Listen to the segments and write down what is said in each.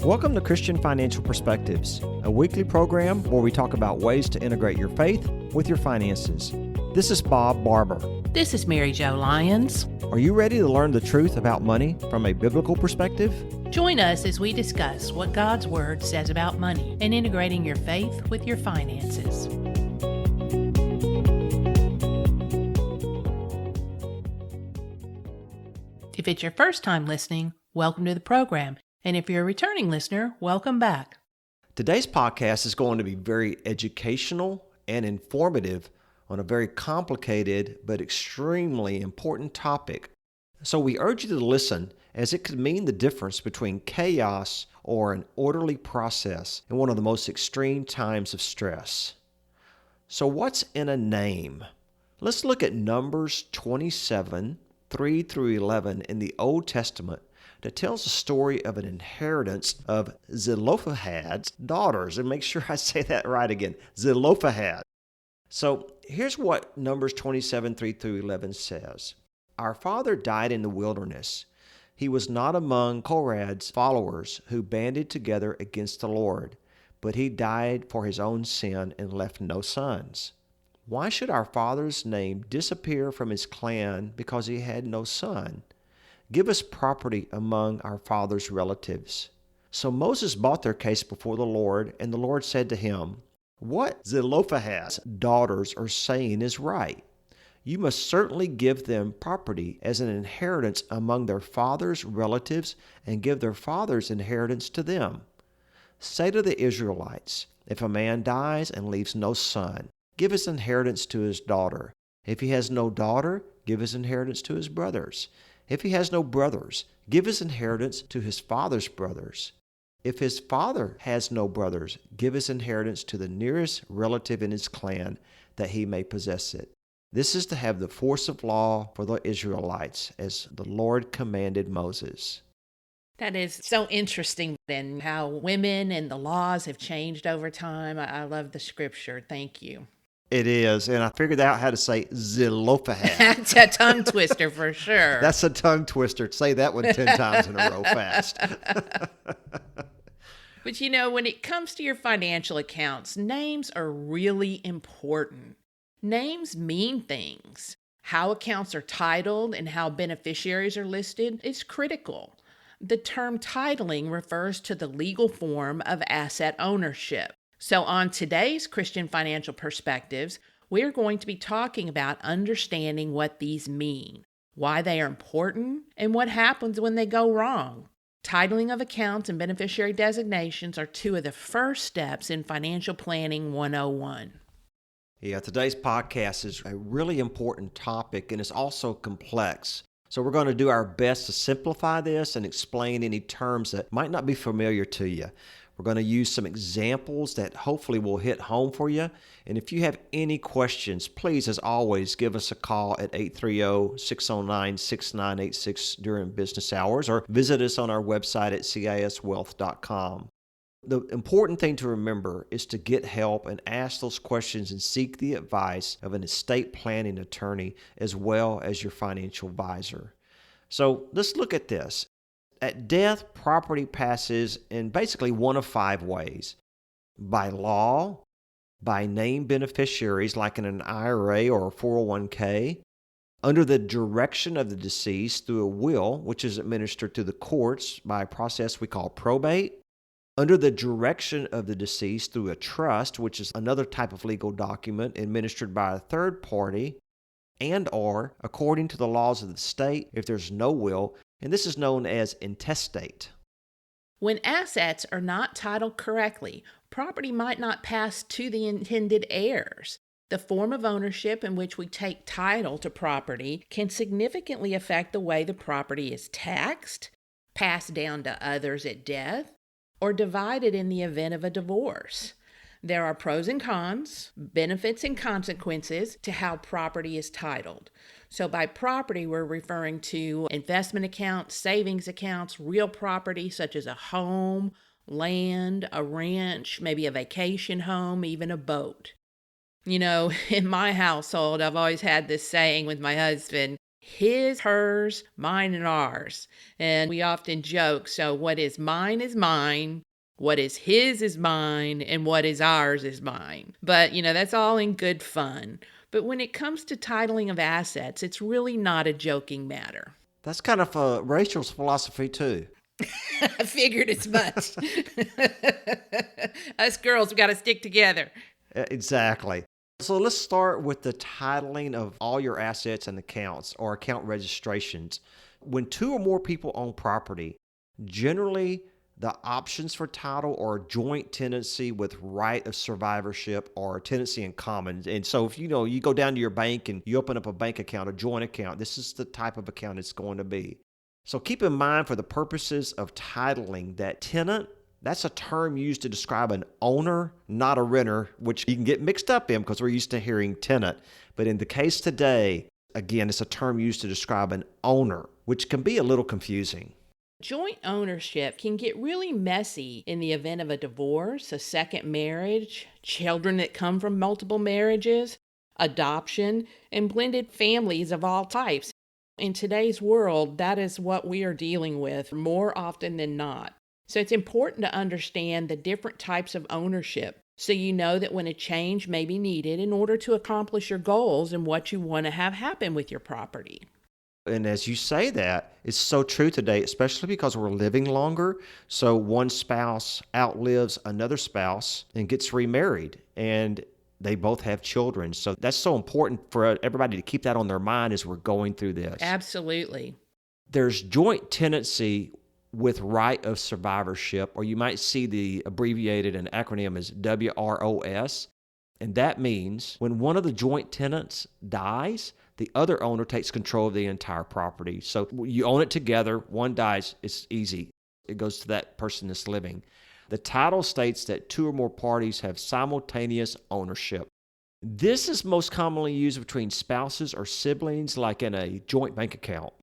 Welcome to Christian Financial Perspectives, a weekly program where we talk about ways to integrate your faith with your finances. This is Bob Barber. This is Mary Jo Lyons. Are you ready to learn the truth about money from a biblical perspective? Join us as we discuss what God's Word says about money and integrating your faith with your finances. If it's your first time listening, welcome to the program. And if you're a returning listener, welcome back. Today's podcast is going to be very educational and informative on a very complicated but extremely important topic. So we urge you to listen, as it could mean the difference between chaos or an orderly process in one of the most extreme times of stress. So what's in a name? Let's look at Numbers 27, 3 through 11 in the Old Testament that tells the story of an inheritance of Zelophehad's daughters. And make sure I say that right again, Zelophehad. So here's what Numbers 27, 3 through 11 says. Our father died in the wilderness. He was not among Korah's followers who banded together against the Lord, but he died for his own sin and left no sons. Why should our father's name disappear from his clan because he had no son? Give us property among our father's relatives. So Moses brought their case before the Lord, and the Lord said to him, What Zelophehad's daughters are saying is right. You must certainly give them property as an inheritance among their father's relatives and give their father's inheritance to them. Say to the Israelites, if a man dies and leaves no son, give his inheritance to his daughter. If he has no daughter, give his inheritance to his brothers. If he has no brothers, give his inheritance to his father's brothers. If his father has no brothers, give his inheritance to the nearest relative in his clan, that he may possess it. This is to have the force of law for the Israelites, as the Lord commanded Moses. That is so interesting, and how women and the laws have changed over time. I love the scripture. Thank you. It is, and I figured out how to say Zelophehad. That's a tongue twister for sure. That's a tongue twister. Say that one 10 times in a row fast. But you know, when it comes to your financial accounts, names are really important. Names mean things. How accounts are titled and how beneficiaries are listed is critical. The term titling refers to the legal form of asset ownership. So on today's Christian Financial Perspectives, we're going to be talking about understanding what these mean, why they are important, and what happens when they go wrong. Titling of accounts and beneficiary designations are two of the first steps in Financial Planning 101. Yeah, today's podcast is a really important topic, and it's also complex. So we're going to do our best to simplify this and explain any terms that might not be familiar to you. We're going to use some examples that hopefully will hit home for you. And if you have any questions, please, as always, give us a call at 830-609-6986 during business hours, or visit us on our website at ciswealth.com. The important thing to remember is to get help and ask those questions and seek the advice of an estate planning attorney as well as your financial advisor. So let's look at this. At death, property passes in basically one of 5 ways. By law, by named beneficiaries like in an IRA or a 401k, under the direction of the deceased through a will, which is administered through the courts by a process we call probate, under the direction of the deceased through a trust, which is another type of legal document administered by a third party, and or according to the laws of the state if there's no will, and this is known as intestate. When assets are not titled correctly, property might not pass to the intended heirs. The form of ownership in which we take title to property can significantly affect the way the property is taxed, passed down to others at death, or divided in the event of a divorce. There are pros and cons, benefits and consequences to how property is titled. So by property, we're referring to investment accounts, savings accounts, real property such as a home, land, a ranch, maybe a vacation home, even a boat. You know, in my household, I've always had this saying with my husband, His, hers, mine, and ours. And we often joke, so what is mine, what is mine, and what is ours is mine. But, that's all in good fun. But when it comes to titling of assets, it's really not a joking matter. That's kind of Rachel's philosophy, too. I figured as much. Us girls, we got to stick together. Exactly. So let's start with the titling of all your assets and accounts or account registrations. When two or more people own property, generally the options for title are joint tenancy with right of survivorship or tenancy in common. And so if you go down to your bank and you open up a bank account, a joint account, this is the type of account it's going to be. So keep in mind for the purposes of titling that tenant, that's a term used to describe an owner, not a renter, which you can get mixed up in because we're used to hearing tenant. But in the case today, again, it's a term used to describe an owner, which can be a little confusing. Joint ownership can get really messy in the event of a divorce, a second marriage, children that come from multiple marriages, adoption, and blended families of all types. In today's world, that is what we are dealing with more often than not. So it's important to understand the different types of ownership so you know that when a change may be needed in order to accomplish your goals and what you want to have happen with your property. And as you say that, it's so true today, especially because we're living longer. So one spouse outlives another spouse and gets remarried, and they both have children. So that's so important for everybody to keep that on their mind as we're going through this. Absolutely. There's joint tenancy with right of survivorship, or you might see the abbreviated and acronym as WROS. And that means when one of the joint tenants dies, the other owner takes control of the entire property. So you own it together, one dies, it's easy. It goes to that person that's living. The title states that two or more parties have simultaneous ownership. This is most commonly used between spouses or siblings, like in a joint bank account.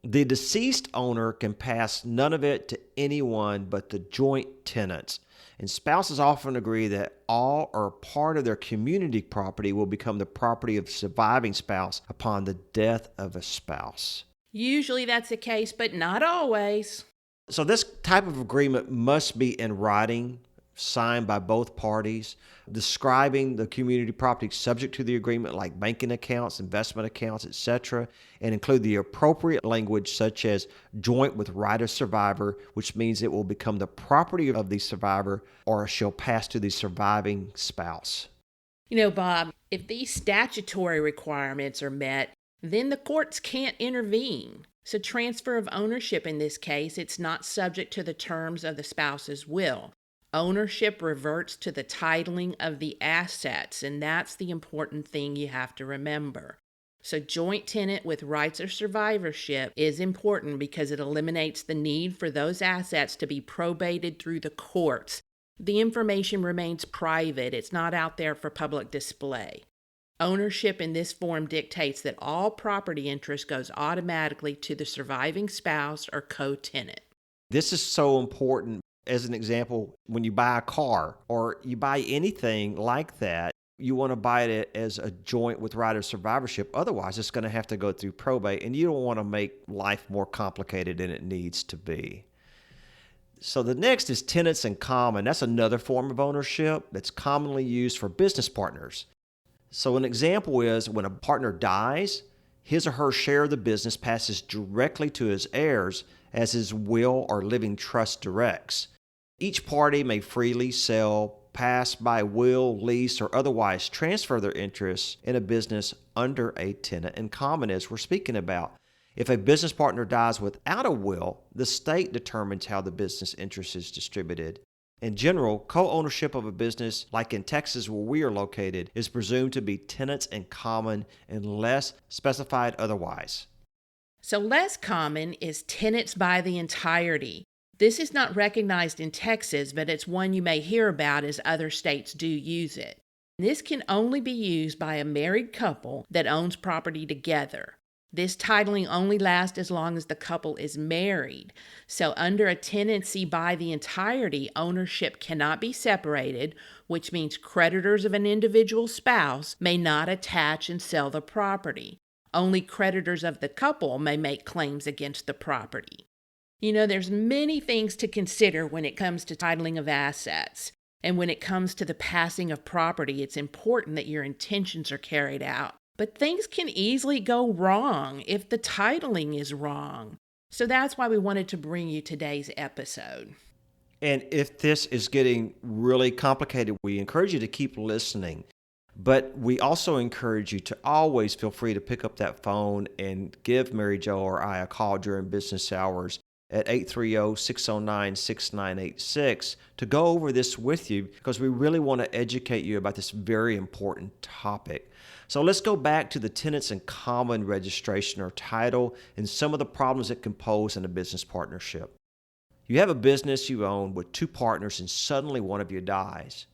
The deceased owner can pass none of it to anyone but the joint tenants. And spouses often agree that all or part of their community property will become the property of the surviving spouse upon the death of a spouse. Usually that's the case, but not always. So this type of agreement must be in writing, signed by both parties, describing the community property subject to the agreement, like banking accounts, investment accounts, etc., and include the appropriate language such as joint with right of survivor, which means it will become the property of the survivor or shall pass to the surviving spouse. Bob, if these statutory requirements are met, then the courts can't intervene. So transfer of ownership in this case, it's not subject to the terms of the spouse's will. Ownership reverts to the titling of the assets, and that's the important thing you have to remember. So joint tenant with rights of survivorship is important because it eliminates the need for those assets to be probated through the courts. The information remains private. It's not out there for public display. Ownership in this form dictates that all property interest goes automatically to the surviving spouse or co-tenant. This is so important. As an example, when you buy a car or you buy anything like that, you want to buy it as a joint with right of survivorship. Otherwise, it's going to have to go through probate, and you don't want to make life more complicated than it needs to be. So the next is tenants in common. That's another form of ownership that's commonly used for business partners. So an example is when a partner dies, his or her share of the business passes directly to his heirs as his will or living trust directs. Each party may freely sell, pass by will, lease, or otherwise transfer their interests in a business under a tenant in common, as we're speaking about. If a business partner dies without a will, the state determines how the business interest is distributed. In general, co-ownership of a business, like in Texas where we are located, is presumed to be tenants in common unless specified otherwise. So less common is tenants by the entirety. This is not recognized in Texas, but it's one you may hear about as other states do use it. This can only be used by a married couple that owns property together. This titling only lasts as long as the couple is married. So under a tenancy by the entirety, ownership cannot be separated, which means creditors of an individual spouse may not attach and sell the property. Only creditors of the couple may make claims against the property. There's many things to consider when it comes to titling of assets. And when it comes to the passing of property, it's important that your intentions are carried out. But things can easily go wrong if the titling is wrong. So that's why we wanted to bring you today's episode. And if this is getting really complicated, we encourage you to keep listening. But we also encourage you to always feel free to pick up that phone and give Mary Jo or I a call during business hours at 830-609-6986 to go over this with you, because we really want to educate you about this very important topic. So let's go back to the tenants in common registration or title and some of the problems it can pose in a business partnership. You have a business you own with two partners and suddenly one of you dies.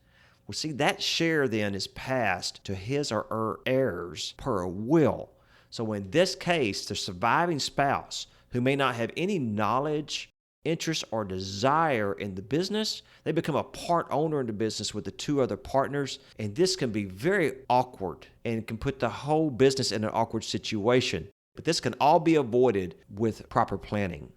Well, see, that share then is passed to his or her heirs per a will. So in this case, the surviving spouse, who may not have any knowledge, interest, or desire in the business, they become a part owner in the business with the two other partners, and this can be very awkward and can put the whole business in an awkward situation. But this can all be avoided with proper planning.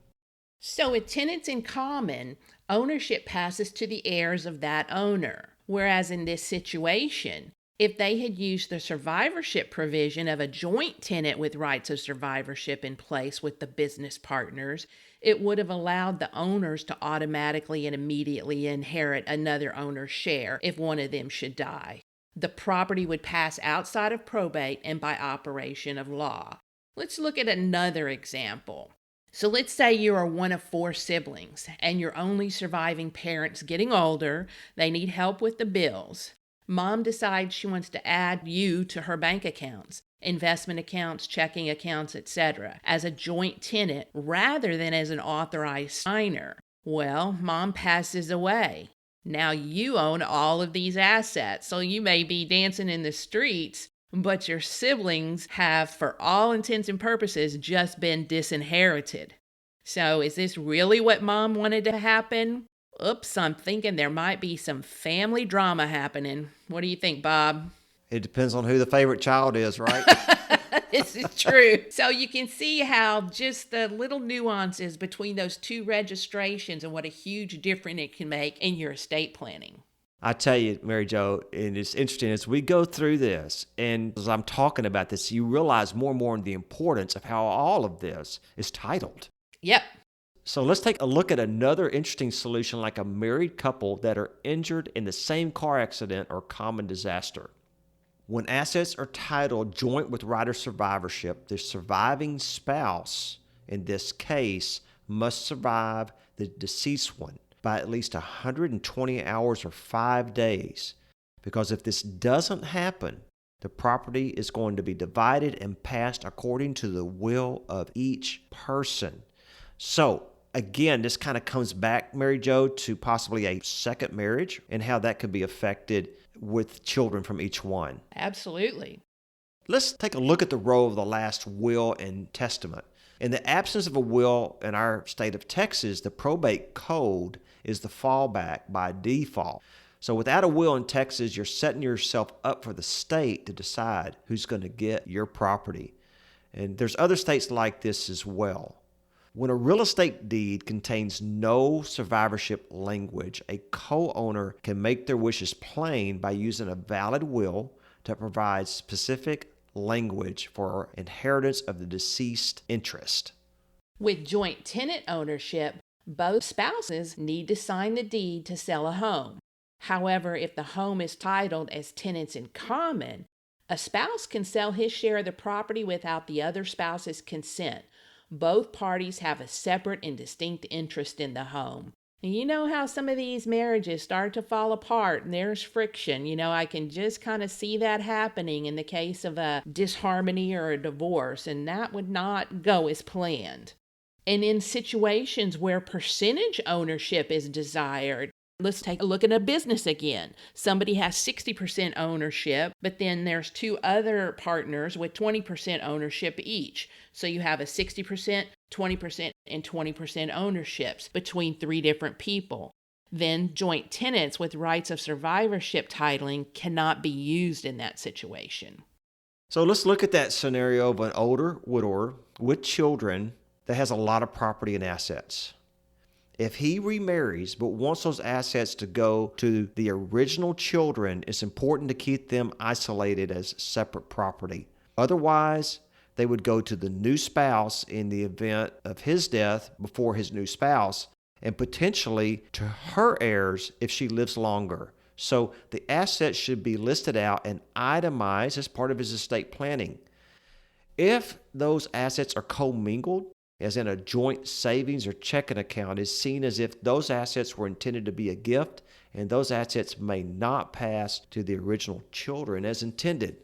So with tenants in common, ownership passes to the heirs of that owner. Whereas in this situation, if they had used the survivorship provision of a joint tenant with rights of survivorship in place with the business partners, it would have allowed the owners to automatically and immediately inherit another owner's share if one of them should die. The property would pass outside of probate and by operation of law. Let's look at another example. So let's say you are one of 4 siblings and your only surviving parent's getting older. They need help with the bills. Mom decides she wants to add you to her bank accounts, investment accounts, checking accounts, etc., as a joint tenant rather than as an authorized signer. Well, Mom passes away. Now you own all of these assets, so you may be dancing in the streets, but your siblings have, for all intents and purposes, just been disinherited. So is this really what Mom wanted to happen? Oops, I'm thinking there might be some family drama happening. What do you think, Bob? It depends on who the favorite child is, right? This is true. So you can see how just the little nuances between those two registrations and what a huge difference it can make in your estate planning. I tell you, Mary Jo, and it's interesting as we go through this, and as I'm talking about this, you realize more and more the importance of how all of this is titled. Yep. So let's take a look at another interesting solution, like a married couple that are injured in the same car accident or common disaster. When assets are titled joint with right of survivorship, the surviving spouse, in this case, must survive the deceased one by at least 120 hours or 5 days. Because if this doesn't happen, the property is going to be divided and passed according to the will of each person. So, again, this kind of comes back, Mary Jo, to possibly a second marriage and how that could be affected with children from each one. Absolutely. Let's take a look at the role of the last will and testament. In the absence of a will in our state of Texas, the probate code is the fallback by default. So without a will in Texas, you're setting yourself up for the state to decide who's going to get your property. And there's other states like this as well. When a real estate deed contains no survivorship language, a co-owner can make their wishes plain by using a valid will that provides specific language for inheritance of the deceased interest. With joint tenant ownership, both spouses need to sign the deed to sell a home. However, if the home is titled as tenants in common, a spouse can sell his share of the property without the other spouse's consent. Both parties have a separate and distinct interest in the home. And you know how some of these marriages start to fall apart and there's friction. I can just kind of see that happening in the case of a disharmony or a divorce, and that would not go as planned. And in situations where percentage ownership is desired, let's take a look at a business again. Somebody has 60% ownership, but then there's 2 other partners with 20% ownership each. So you have a 60%, 20%, and 20% ownerships between 3 different people. Then joint tenants with rights of survivorship titling cannot be used in that situation. So let's look at that scenario of an older widower with children that has a lot of property and assets. If he remarries but wants those assets to go to the original children, it's important to keep them isolated as separate property. Otherwise, they would go to the new spouse in the event of his death before his new spouse, and potentially to her heirs if she lives longer. So the assets should be listed out and itemized as part of his estate planning. If those assets are commingled, as in a joint savings or checking account, is seen as if those assets were intended to be a gift, and those assets may not pass to the original children as intended.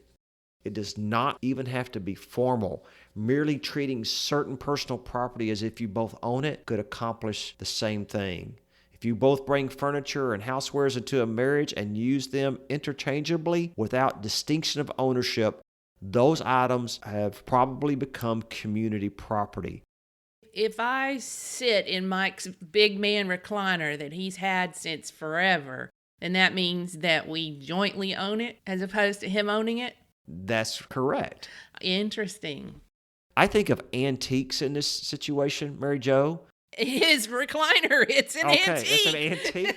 It does not even have to be formal. Merely treating certain personal property as if you both own it could accomplish the same thing. If you both bring furniture and housewares into a marriage and use them interchangeably without distinction of ownership, those items have probably become community property. If I sit in Mike's big man recliner that he's had since forever, then that means that we jointly own it as opposed to him owning it? That's correct. Interesting. I think of antiques in this situation, Mary Jo. His recliner, it's an antique. Okay, it's an antique.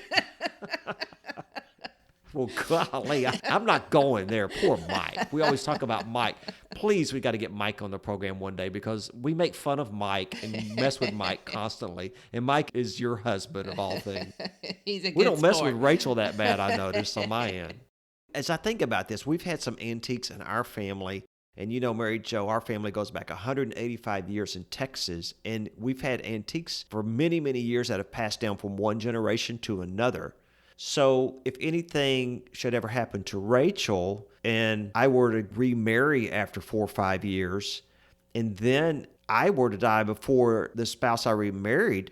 Well, golly, I'm not going there. Poor Mike. We always talk about Mike. Please, we got to get Mike on the program one day because we make fun of Mike and mess with Mike constantly. And Mike is your husband of all things. He's a good We don't mess sport. with Rachel that bad, I noticed, on my end. As I think about this, we've had some antiques in our family. And you know, Mary Jo, our family goes back 185 years in Texas. And we've had antiques for many, many years that have passed down from one generation to another. So if anything should ever happen to Rachel and I were to remarry after 4 or 5 years, and then I were to die before the spouse I remarried,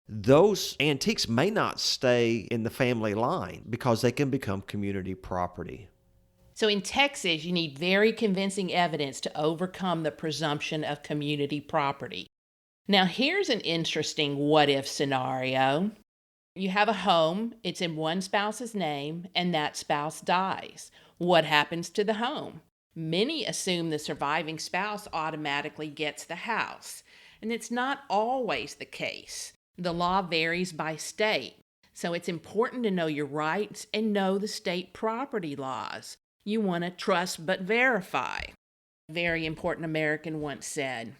those antiques may not stay in the family line because they can become community property. So in Texas, you need very convincing evidence to overcome the presumption of community property. Now, here's an interesting what-if scenario. You have a home, it's in one spouse's name, and that spouse dies. What happens to the home? Many assume the surviving spouse automatically gets the house, and it's not always the case. The law varies by state, so it's important to know your rights and know the state property laws. You want to trust but verify. A very important American once said.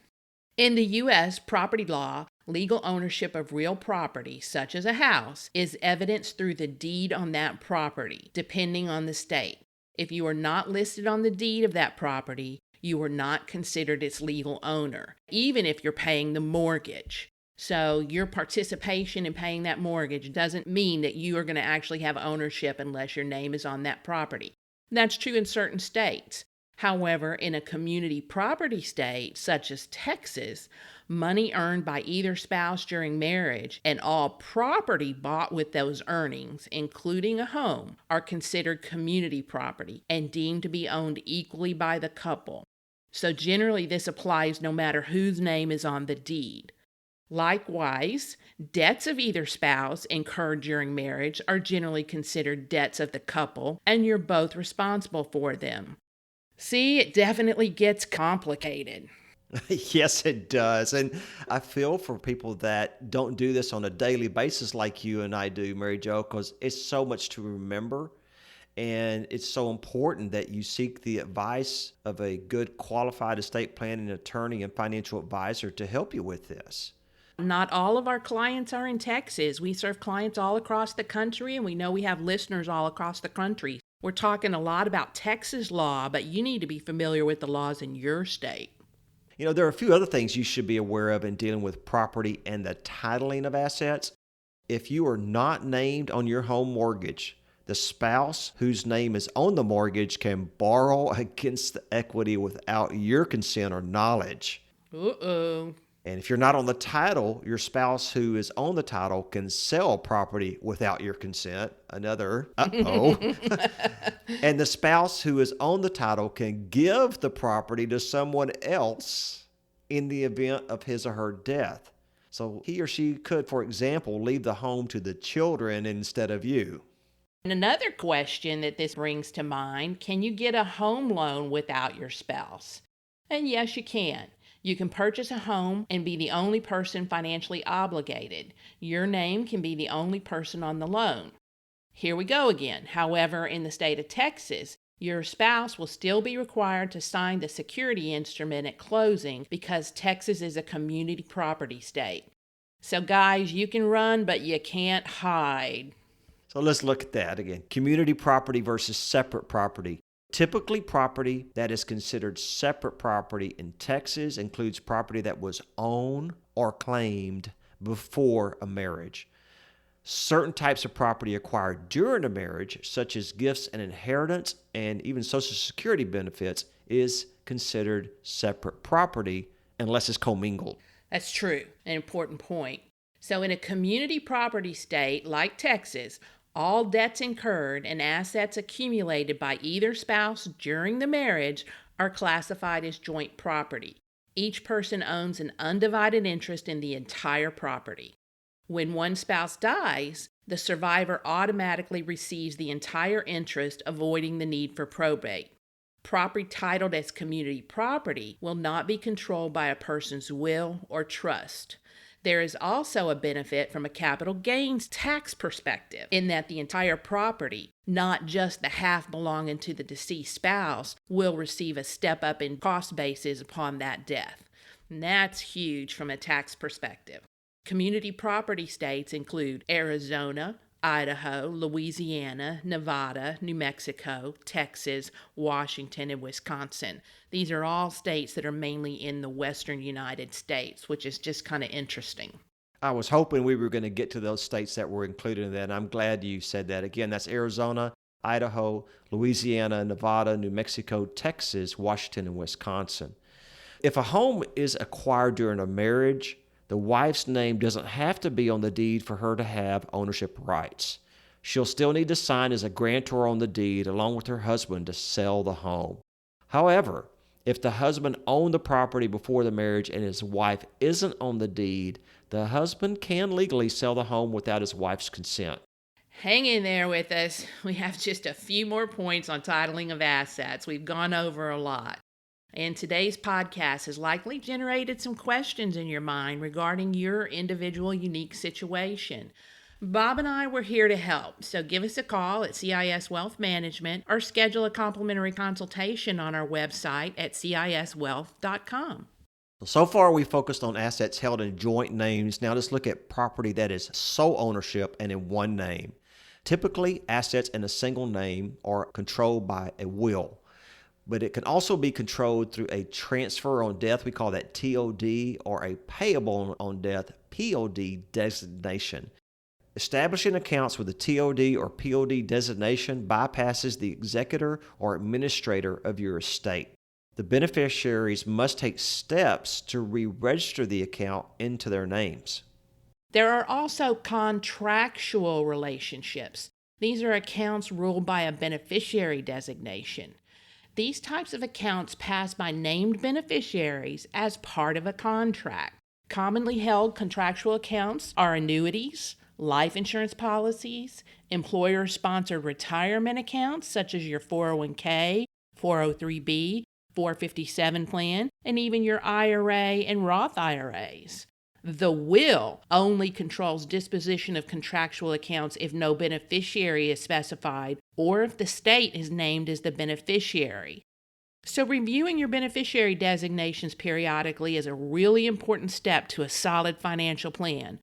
In the U.S. property law, legal ownership of real property, such as a house, is evidenced through the deed on that property, depending on the state. If you are not listed on the deed of that property, you are not considered its legal owner, even if you're paying the mortgage. So your participation in paying that mortgage doesn't mean that you are going to actually have ownership unless your name is on that property. That's true in certain states. However, in a community property state, such as Texas, money earned by either spouse during marriage and all property bought with those earnings, including a home, are considered community property and deemed to be owned equally by the couple. So generally, this applies no matter whose name is on the deed. Likewise, debts of either spouse incurred during marriage are generally considered debts of the couple, and you're both responsible for them. See, it definitely gets complicated. Yes, it does. And I feel for people that don't do this on a daily basis like you and I do, Mary Jo, because it's so much to remember. And it's so important that you seek the advice of a good qualified estate planning attorney and financial advisor to help you with this. Not all of our clients are in Texas. We serve clients all across the country, and we know we have listeners all across the country. We're talking a lot about Texas law, but you need to be familiar with the laws in your state. You know, there are a few other things you should be aware of in dealing with property and the titling of assets. If you are not named on your home mortgage, the spouse whose name is on the mortgage can borrow against the equity without your consent or knowledge. Uh-oh. And if you're not on the title, your spouse who is on the title can sell property without your consent. Another uh-oh. And the spouse who is on the title can give the property to someone else in the event of his or her death. So he or she could, for example, leave the home to the children instead of you. And another question that this brings to mind, can you get a home loan without your spouse? And yes, you can. You can purchase a home and be the only person financially obligated. Your name can be the only person on the loan. Here we go again. However, in the state of Texas, your spouse will still be required to sign the security instrument at closing because Texas is a community property state. So guys, you can run, but you can't hide. So let's look at that again. Community property versus separate property. Typically, property that is considered separate property in Texas includes property that was owned or claimed before a marriage. Certain types of property acquired during a marriage, such as gifts and inheritance and even Social Security benefits, is considered separate property unless it's commingled. That's true, an important point. So in a community property state like Texas, all debts incurred and assets accumulated by either spouse during the marriage are classified as joint property. Each person owns an undivided interest in the entire property. When one spouse dies, the survivor automatically receives the entire interest, avoiding the need for probate. Property titled as community property will not be controlled by a person's will or trust. There is also a benefit from a capital gains tax perspective in that the entire property, not just the half belonging to the deceased spouse, will receive a step up in cost basis upon that death. And that's huge from a tax perspective. Community property states include Arizona, Idaho, Louisiana, Nevada, New Mexico, Texas, Washington, and Wisconsin. These are all states that are mainly in the western United States, which is just kind of interesting. I was hoping we were going to get to those states that were included in that, and I'm glad you said that. Again, that's Arizona, Idaho, Louisiana, Nevada, New Mexico, Texas, Washington, and Wisconsin. If a home is acquired during a marriage, the wife's name doesn't have to be on the deed for her to have ownership rights. She'll still need to sign as a grantor on the deed along with her husband to sell the home. However, if the husband owned the property before the marriage and his wife isn't on the deed, the husband can legally sell the home without his wife's consent. Hang in there with us. We have just a few more points on titling of assets. We've gone over a lot. And today's podcast has likely generated some questions in your mind regarding your individual unique situation. Bob and I were here to help, so give us a call at CIS Wealth Management or schedule a complimentary consultation on our website at ciswealth.com. So far, we focused on assets held in joint names. Now let's look at property that is sole ownership and in one name. Typically, assets in a single name are controlled by a will, but it can also be controlled through a transfer on death. We call that TOD, or a payable on death, POD designation. Establishing accounts with a TOD or POD designation bypasses the executor or administrator of your estate. The beneficiaries must take steps to re-register the account into their names. There are also contractual relationships. These are accounts ruled by a beneficiary designation. These types of accounts pass by named beneficiaries as part of a contract. Commonly held contractual accounts are annuities, life insurance policies, employer-sponsored retirement accounts such as your 401k, 403b, 457 plan, and even your IRA and Roth IRAs. The will only controls disposition of contractual accounts if no beneficiary is specified or if the state is named as the beneficiary. So reviewing your beneficiary designations periodically is a really important step to a solid financial plan.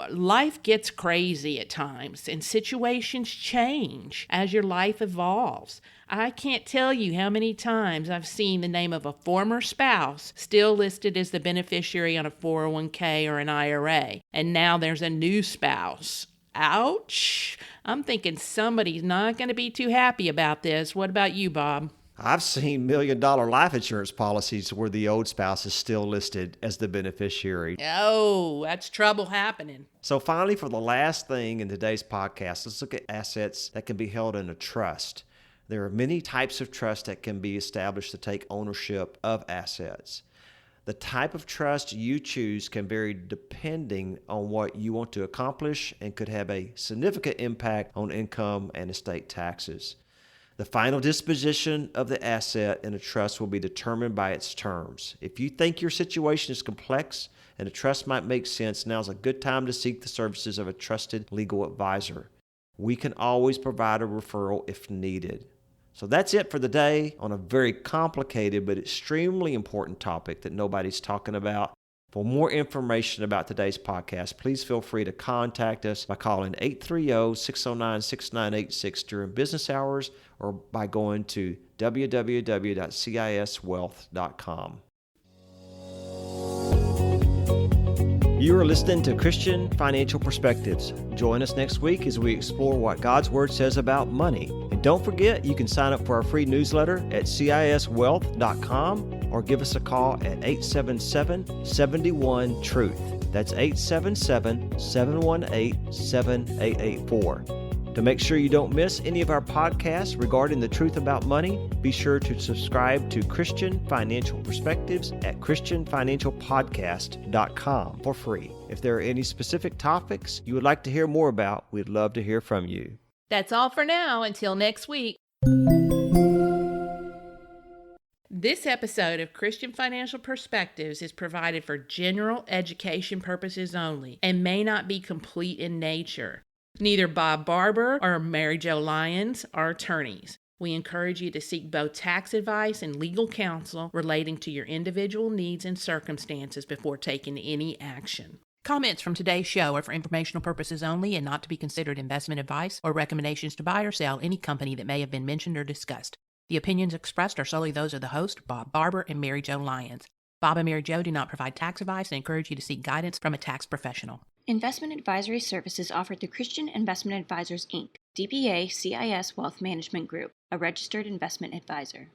Life gets crazy at times and situations change as your life evolves. I can't tell you how many times I've seen the name of a former spouse still listed as the beneficiary on a 401k or an IRA, and now there's a new spouse. Ouch! I'm thinking somebody's not going to be too happy about this. What about you, Bob? I've seen $1 million life insurance policies where the old spouse is still listed as the beneficiary. Oh, that's trouble happening. So finally, for the last thing in today's podcast, let's look at assets that can be held in a trust. There are many types of trusts that can be established to take ownership of assets. The type of trust you choose can vary depending on what you want to accomplish and could have a significant impact on income and estate taxes. The final disposition of the asset in a trust will be determined by its terms. If you think your situation is complex and a trust might make sense, now's a good time to seek the services of a trusted legal advisor. We can always provide a referral if needed. So that's it for the day on a very complicated but extremely important topic that nobody's talking about. For more information about today's podcast, please feel free to contact us by calling 830-609-6986 during business hours or by going to www.ciswealth.com. You are listening to Christian Financial Perspectives. Join us next week as we explore what God's Word says about money. And don't forget, you can sign up for our free newsletter at ciswealth.com or give us a call at 877-71-TRUTH. That's 877-718-7884. To make sure you don't miss any of our podcasts regarding the truth about money, be sure to subscribe to Christian Financial Perspectives at christianfinancialpodcast.com for free. If there are any specific topics you would like to hear more about, we'd love to hear from you. That's all for now. Until next week. This episode of Christian Financial Perspectives is provided for general education purposes only and may not be complete in nature. Neither Bob Barber or Mary Jo Lyons are attorneys. We encourage you to seek both tax advice and legal counsel relating to your individual needs and circumstances before taking any action. Comments from today's show are for informational purposes only and not to be considered investment advice or recommendations to buy or sell any company that may have been mentioned or discussed. The opinions expressed are solely those of the host, Bob Barber and Mary Jo Lyons. Bob and Mary Jo do not provide tax advice and encourage you to seek guidance from a tax professional. Investment advisory services offered through Christian Investment Advisors, Inc., DBA CIS Wealth Management Group, a registered investment advisor.